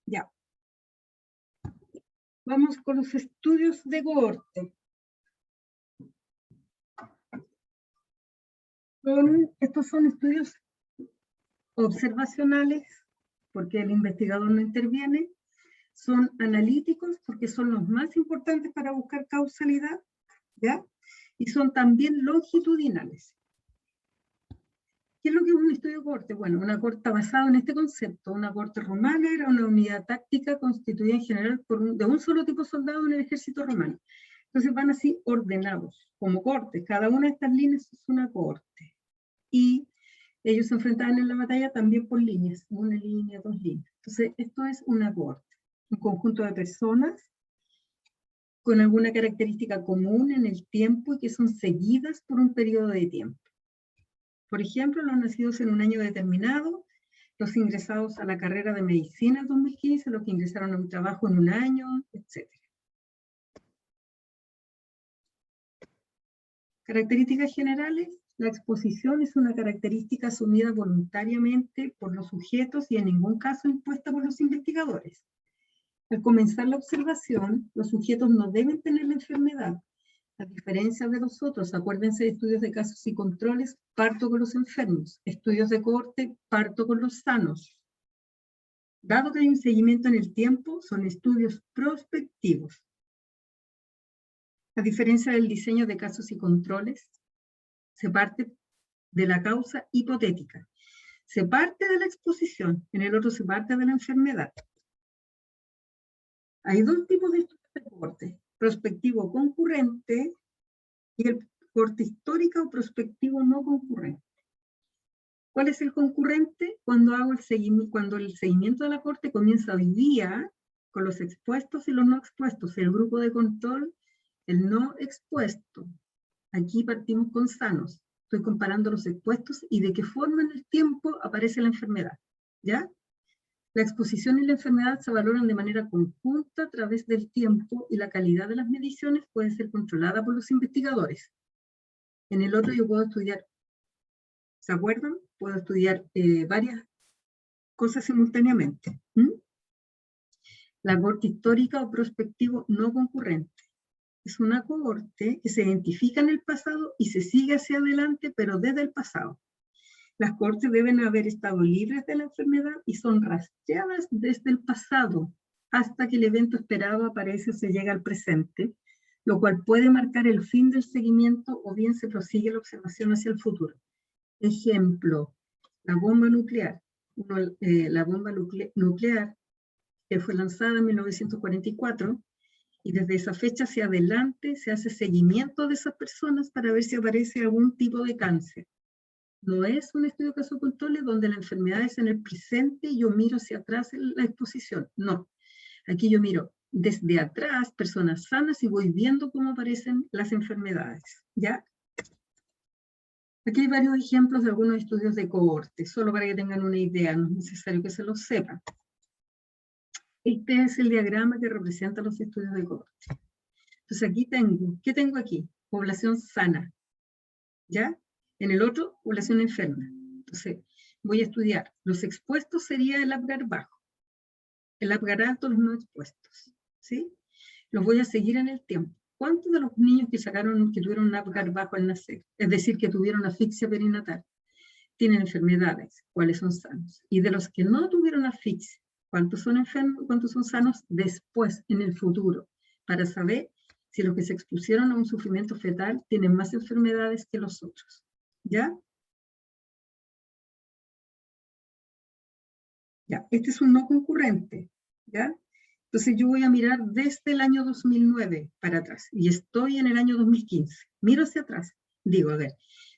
Ya. Vamos con los estudios de cohorte. Estos son estudios observacionales, porque el investigador no interviene. Son analíticos, porque son los más importantes para buscar causalidad, ¿ya? Y son también longitudinales. ¿Qué es lo que es un estudio de cohorte? Bueno, una cohorte está basada en este concepto. Una cohorte romana era una unidad táctica constituida en general de un solo tipo de soldado en el ejército romano. Entonces van así ordenados, como cohortes. Cada una de estas líneas es una cohorte. Y ellos se enfrentaban en la batalla también por líneas, una línea, dos líneas. Entonces, esto es una cohorte, un conjunto de personas con alguna característica común en el tiempo y que son seguidas por un periodo de tiempo. Por ejemplo, los nacidos en un año determinado, los ingresados a la carrera de medicina en 2015, los que ingresaron a un trabajo en un año, etc. Características generales. La exposición es una característica asumida voluntariamente por los sujetos y en ningún caso impuesta por los investigadores. Al comenzar la observación, los sujetos no deben tener la enfermedad. A diferencia de los otros, acuérdense de estudios de casos y controles, parto con los enfermos. Estudios de cohorte, parto con los sanos. Dado que hay un seguimiento en el tiempo, son estudios prospectivos. A diferencia del diseño de casos y controles, se parte de la causa hipotética. Se parte de la exposición, en el otro se parte de la enfermedad. Hay dos tipos de estudios de cohorte, prospectivo concurrente y el cohorte histórico o prospectivo no concurrente. ¿Cuál es el concurrente? Cuando el seguimiento de la cohorte comienza hoy día con los expuestos y los no expuestos, el grupo de control, el no expuesto. Aquí partimos con sanos. Estoy comparando los expuestos y de qué forma en el tiempo aparece la enfermedad, ¿ya? La exposición y la enfermedad se valoran de manera conjunta a través del tiempo y la calidad de las mediciones puede ser controlada por los investigadores. En el otro yo puedo estudiar, ¿se acuerdan? Puedo estudiar varias cosas simultáneamente. La cohorte histórica o prospectivo no concurrente. Es una cohorte que se identifica en el pasado y se sigue hacia adelante, pero desde el pasado. Las cohortes deben haber estado libres de la enfermedad y son rastreadas desde el pasado hasta que el evento esperado aparece o se llega al presente, lo cual puede marcar el fin del seguimiento o bien se prosigue la observación hacia el futuro. Ejemplo, la bomba nuclear. La bomba nuclear que fue lanzada en 1944, y desde esa fecha hacia adelante se hace seguimiento de esas personas para ver si aparece algún tipo de cáncer. No es un estudio caso-control donde la enfermedad es en el presente y yo miro hacia atrás en la exposición. No, aquí yo miro desde atrás personas sanas y voy viendo cómo aparecen las enfermedades, ¿ya? Aquí hay varios ejemplos de algunos estudios de cohorte, solo para que tengan una idea, no es necesario que se los sepan. Este es el diagrama que representa los estudios de cohorte. Entonces aquí tengo, ¿qué tengo aquí? Población sana, ¿ya? En el otro, población enferma. Entonces, voy a estudiar. Los expuestos sería el Apgar bajo. El Apgar alto, los no expuestos, ¿sí? Los voy a seguir en el tiempo. ¿Cuántos de los niños que tuvieron un Apgar bajo al nacer, es decir, que tuvieron asfixia perinatal, tienen enfermedades? ¿Cuáles son sanos? Y de los que no tuvieron asfixia, ¿cuántos son enfermos, cuántos son sanos después, en el futuro? Para saber si los que se expusieron a un sufrimiento fetal tienen más enfermedades que los otros. ¿Ya? Ya, este es un no concurrente. ¿Ya? Entonces yo voy a mirar desde el año 2009 para atrás, y estoy en el año 2015. Miro hacia atrás. Digo, a ver,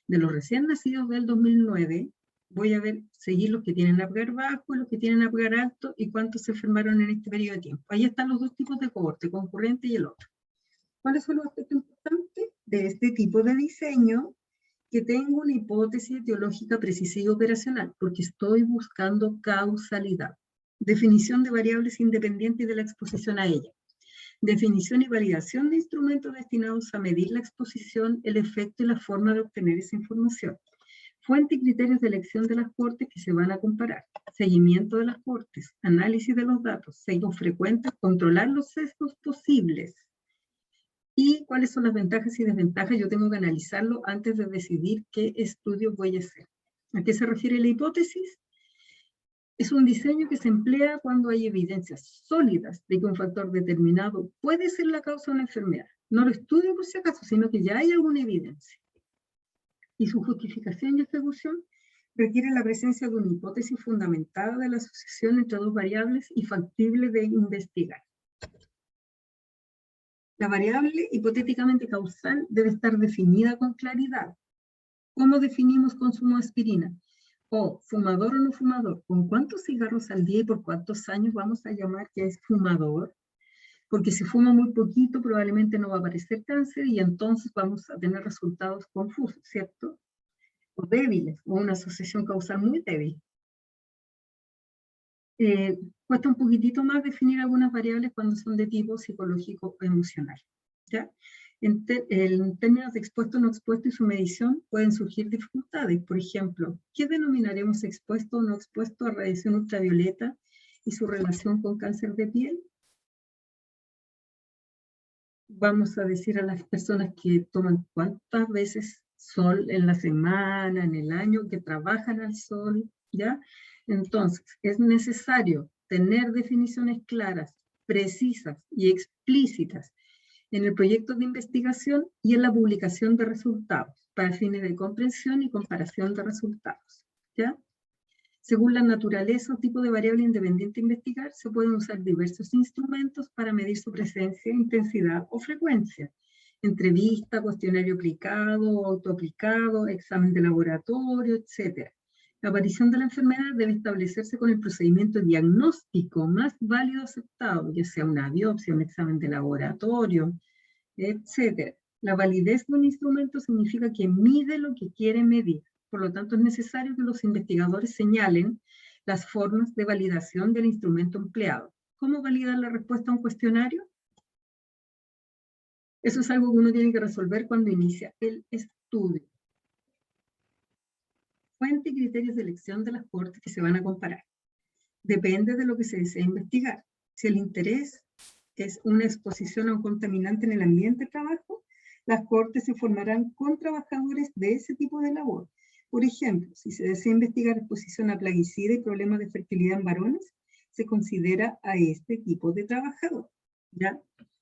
de los recién nacidos del 2009, voy a ver, seguir los que tienen Apgar bajo, los que tienen Apgar alto, y cuántos se enfermaron en este periodo de tiempo. Ahí están los dos tipos de cohorte, concurrente y el otro. ¿Cuáles son los aspectos importantes de este tipo de diseño? Que tengo una hipótesis etiológica precisa y operacional, porque estoy buscando causalidad. Definición de variables independientes de la exposición a ella. Definición y validación de instrumentos destinados a medir la exposición, el efecto y la forma de obtener esa información. Fuente y criterios de elección de las cohortes que se van a comparar. Seguimiento de las cohortes. Análisis de los datos. Sesgos frecuentes. Controlar los sesgos posibles. Y cuáles son las ventajas y desventajas. Yo tengo que analizarlo antes de decidir qué estudio voy a hacer. ¿A qué se refiere la hipótesis? Es un diseño que se emplea cuando hay evidencias sólidas de que un factor determinado puede ser la causa de una enfermedad. No lo estudio por si acaso, sino que ya hay alguna evidencia. Y su justificación y ejecución requiere la presencia de una hipótesis fundamentada de la asociación entre dos variables y factible de investigar. La variable hipotéticamente causal debe estar definida con claridad. ¿Cómo definimos consumo de aspirina? O fumador o no fumador. ¿Con cuántos cigarros al día y por cuántos años vamos a llamar que es fumador? Porque si fuma muy poquito probablemente no va a aparecer cáncer y entonces vamos a tener resultados confusos, ¿cierto? O débiles, o una asociación causal muy débil. Cuesta un poquitito más definir algunas variables cuando son de tipo psicológico o emocional, ¿ya? En términos de expuesto o no expuesto y su medición pueden surgir dificultades. Por ejemplo, ¿qué denominaremos expuesto o no expuesto a radiación ultravioleta y su relación con cáncer de piel? Vamos a decir a las personas que toman cuántas veces sol en la semana, en el año, que trabajan al sol, ¿ya? Entonces, es necesario tener definiciones claras, precisas y explícitas en el proyecto de investigación y en la publicación de resultados para fines de comprensión y comparación de resultados, ¿ya? Según la naturaleza o tipo de variable independiente a investigar, se pueden usar diversos instrumentos para medir su presencia, intensidad o frecuencia. Entrevista, cuestionario aplicado, autoaplicado, examen de laboratorio, etc. La aparición de la enfermedad debe establecerse con el procedimiento diagnóstico más válido aceptado, ya sea una biopsia, un examen de laboratorio, etc. La validez de un instrumento significa que mide lo que quiere medir. Por lo tanto, es necesario que los investigadores señalen las formas de validación del instrumento empleado. ¿Cómo validar la respuesta a un cuestionario? Eso es algo que uno tiene que resolver cuando inicia el estudio. Fuente y criterios de elección de las cohortes que se van a comparar. Depende de lo que se desea investigar. Si el interés es una exposición a un contaminante en el ambiente de trabajo, las cohortes se formarán con trabajadores de ese tipo de labor. Por ejemplo, si se desea investigar exposición a plaguicida y problemas de fertilidad en varones, se considera a este tipo de trabajador, ¿ya?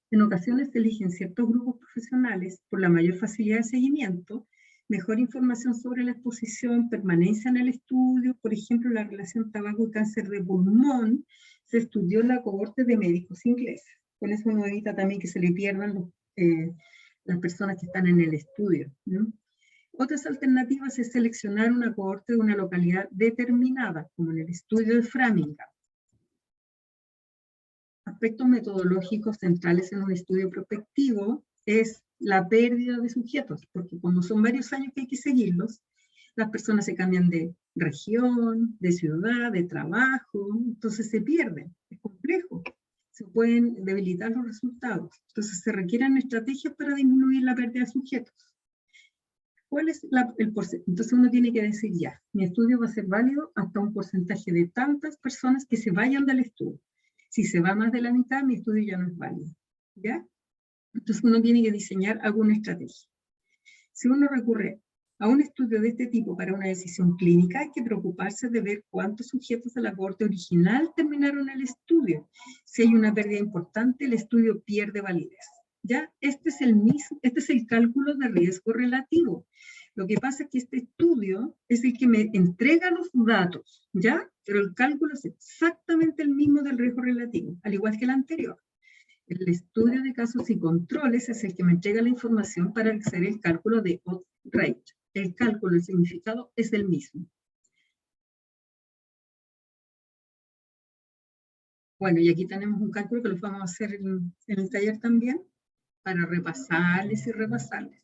En ocasiones se eligen ciertos grupos profesionales por la mayor facilidad de seguimiento, mejor información sobre la exposición, permanencia en el estudio. Por ejemplo, la relación tabaco y cáncer de pulmón se estudió en la cohorte de médicos ingleses. Con eso uno evita también que se le pierdan las personas que están en el estudio, ¿no? Otras alternativas es seleccionar una cohorte de una localidad determinada, como en el estudio de Framingham. Aspectos metodológicos centrales en un estudio prospectivo es la pérdida de sujetos, porque como son varios años que hay que seguirlos, las personas se cambian de región, de ciudad, de trabajo, entonces se pierden, es complejo, se pueden debilitar los resultados, entonces se requieren estrategias para disminuir la pérdida de sujetos. ¿Cuál es el porcentaje? Entonces uno tiene que decir ya, mi estudio va a ser válido hasta un porcentaje de tantas personas que se vayan del estudio. Si se va más de la mitad, mi estudio ya no es válido, ¿ya? Entonces uno tiene que diseñar alguna estrategia. Si uno recurre a un estudio de este tipo para una decisión clínica, hay que preocuparse de ver cuántos sujetos de la cohorte original terminaron el estudio. Si hay una pérdida importante, el estudio pierde validez, ¿ya? Este es el cálculo de riesgo relativo. Lo que pasa es que este estudio es el que me entrega los datos, ¿ya? Pero el cálculo es exactamente el mismo del riesgo relativo, al igual que el anterior. El estudio de casos y controles es el que me entrega la información para hacer el cálculo de odds rate. El cálculo, el significado es el mismo. Bueno, y aquí tenemos un cálculo que lo vamos a hacer en el taller también, para repasarles y repasarles.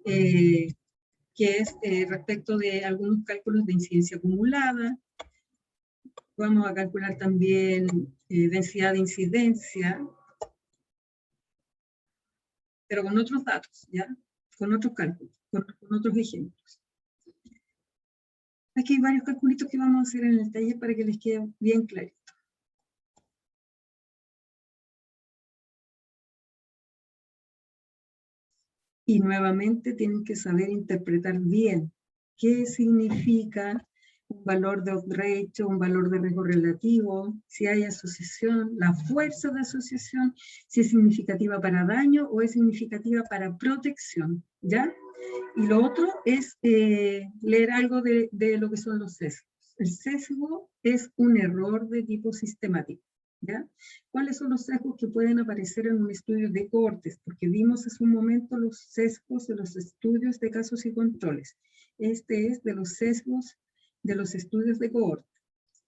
Que es respecto de algunos cálculos de incidencia acumulada. Vamos a calcular también densidad de incidencia, pero con otros datos, ¿ya? Con otros cálculos, con otros ejemplos. Aquí hay varios calculitos que vamos a hacer en el taller para que les quede bien clarito. Y nuevamente tienen que saber interpretar bien qué significa un valor de odds ratio, un valor de riesgo relativo, si hay asociación, la fuerza de asociación, si es significativa para daño o es significativa para protección, ¿ya? Y lo otro es leer algo de lo que son los sesgos. El sesgo es un error de tipo sistemático, ¿ya? ¿Cuáles son los sesgos que pueden aparecer en un estudio de cohortes? Porque vimos hace un momento los sesgos de los estudios de casos y controles. Este es de los sesgos de los estudios de cohorte.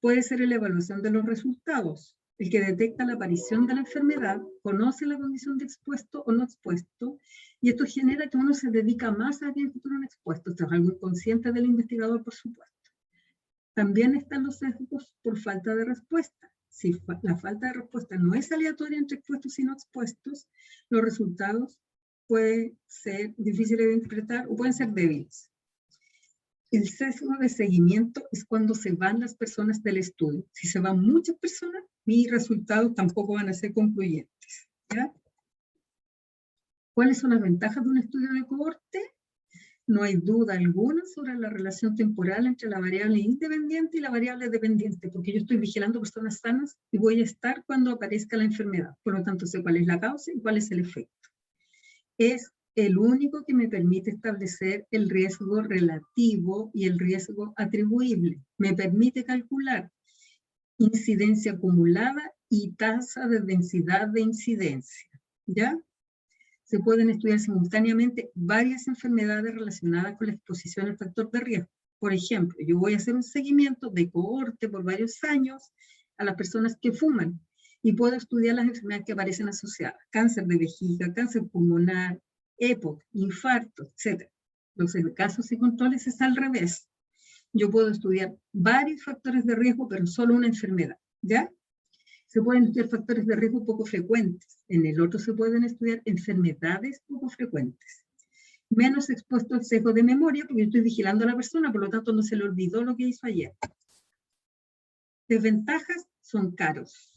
Puede ser la evaluación de los resultados. El que detecta la aparición de la enfermedad, conoce la condición de expuesto o no expuesto, y esto genera que uno se dedica más a aquellos que fueron expuestos. Esto es algo inconsciente del investigador, por supuesto. También están los sesgos por falta de respuesta. Si la falta de respuesta no es aleatoria entre expuestos y no expuestos, los resultados pueden ser difíciles de interpretar o pueden ser débiles. El sesgo de seguimiento es cuando se van las personas del estudio. Si se van muchas personas, mis resultados tampoco van a ser concluyentes, ¿ya? ¿Cuáles son las ventajas de un estudio de cohorte? No hay duda alguna sobre la relación temporal entre la variable independiente y la variable dependiente, porque yo estoy vigilando personas sanas y voy a estar cuando aparezca la enfermedad. Por lo tanto, sé cuál es la causa y cuál es el efecto. Es el único que me permite establecer el riesgo relativo y el riesgo atribuible. Me permite calcular incidencia acumulada y tasa de densidad de incidencia, ¿ya? Se pueden estudiar simultáneamente varias enfermedades relacionadas con la exposición al factor de riesgo. Por ejemplo, yo voy a hacer un seguimiento de cohorte por varios años a las personas que fuman y puedo estudiar las enfermedades que aparecen asociadas. Cáncer de vejiga, cáncer pulmonar, EPOC, infarto, etc. Los casos y controles es al revés. Yo puedo estudiar varios factores de riesgo, pero solo una enfermedad, ¿ya? Se pueden estudiar factores de riesgo poco frecuentes. En el otro se pueden estudiar enfermedades poco frecuentes. Menos expuesto al sesgo de memoria, porque yo estoy vigilando a la persona, por lo tanto no se le olvidó lo que hizo ayer. Desventajas: son caros.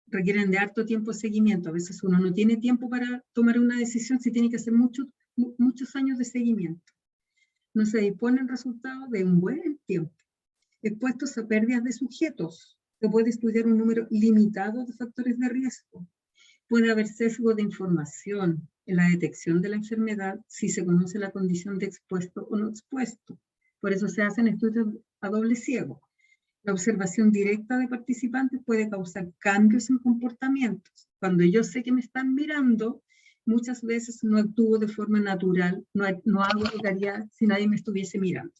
Requieren de harto tiempo de seguimiento. A veces uno no tiene tiempo para tomar una decisión si tiene que hacer muchos años de seguimiento. No se disponen resultados de un buen tiempo. Expuestos a pérdidas de sujetos. Se puede estudiar un número limitado de factores de riesgo. Puede haber sesgo de información en la detección de la enfermedad si se conoce la condición de expuesto o no expuesto. Por eso se hacen estudios a doble ciego. La observación directa de participantes puede causar cambios en comportamientos. Cuando yo sé que me están mirando, muchas veces no actúo de forma natural, no hago lo que haría si nadie me estuviese mirando.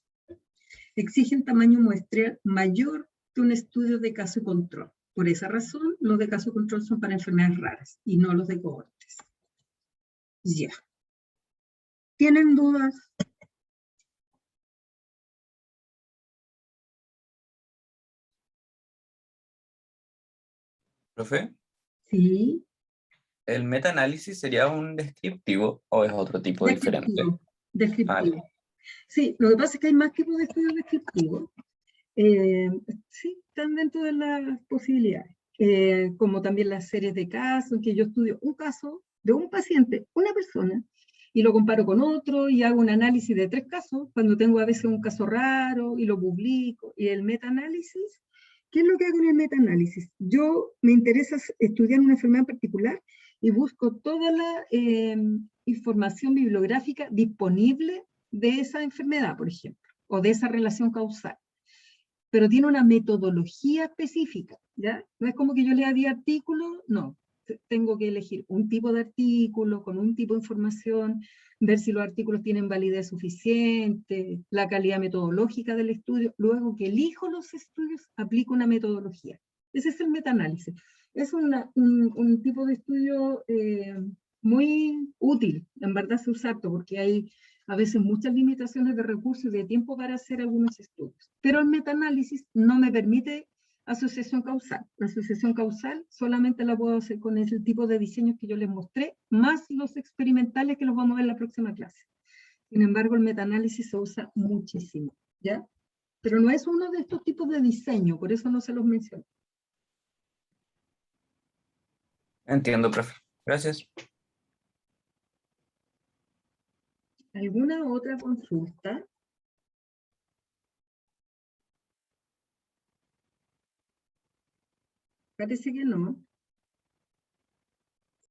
Exigen tamaño muestreal mayor que un estudio de caso control. Por esa razón, los de caso control son para enfermedades raras y no los de cohortes. Ya. ¿Tienen dudas?
Profe,
Sí.
¿el metaanálisis sería un descriptivo o es otro tipo diferente?
Descriptivo. Sí, lo que pasa es que hay más tipos de estudios descriptivos. Sí, están dentro de las posibilidades. Como también las series de casos, en que yo estudio un caso de un paciente, una persona, y lo comparo con otro y hago un análisis de 3 casos, cuando tengo a veces un caso raro y lo publico. Y el metaanálisis, ¿qué es lo que hago en el metaanálisis? Yo me interesa estudiar una enfermedad en particular y busco toda la información bibliográfica disponible de esa enfermedad, por ejemplo, o de esa relación causal. Pero tiene una metodología específica, ¿ya? No es como que yo lea 10 artículos, no. Tengo que elegir un tipo de artículo con un tipo de información, ver si los artículos tienen validez suficiente, la calidad metodológica del estudio. Luego que elijo los estudios, aplico una metodología. Ese es el metaanálisis. Es un tipo de estudio muy útil, en verdad se usa harto, porque hay a veces muchas limitaciones de recursos y de tiempo para hacer algunos estudios. Pero el metaanálisis no me permite asociación causal. La asociación causal solamente la puedo hacer con ese tipo de diseños que yo les mostré, más los experimentales que los vamos a ver en la próxima clase. Sin embargo, el metaanálisis se usa muchísimo, ¿ya? Pero no es uno de estos tipos de diseño, por eso no se los menciono.
Entiendo, profe. Gracias.
¿Alguna otra consulta? Parece que no.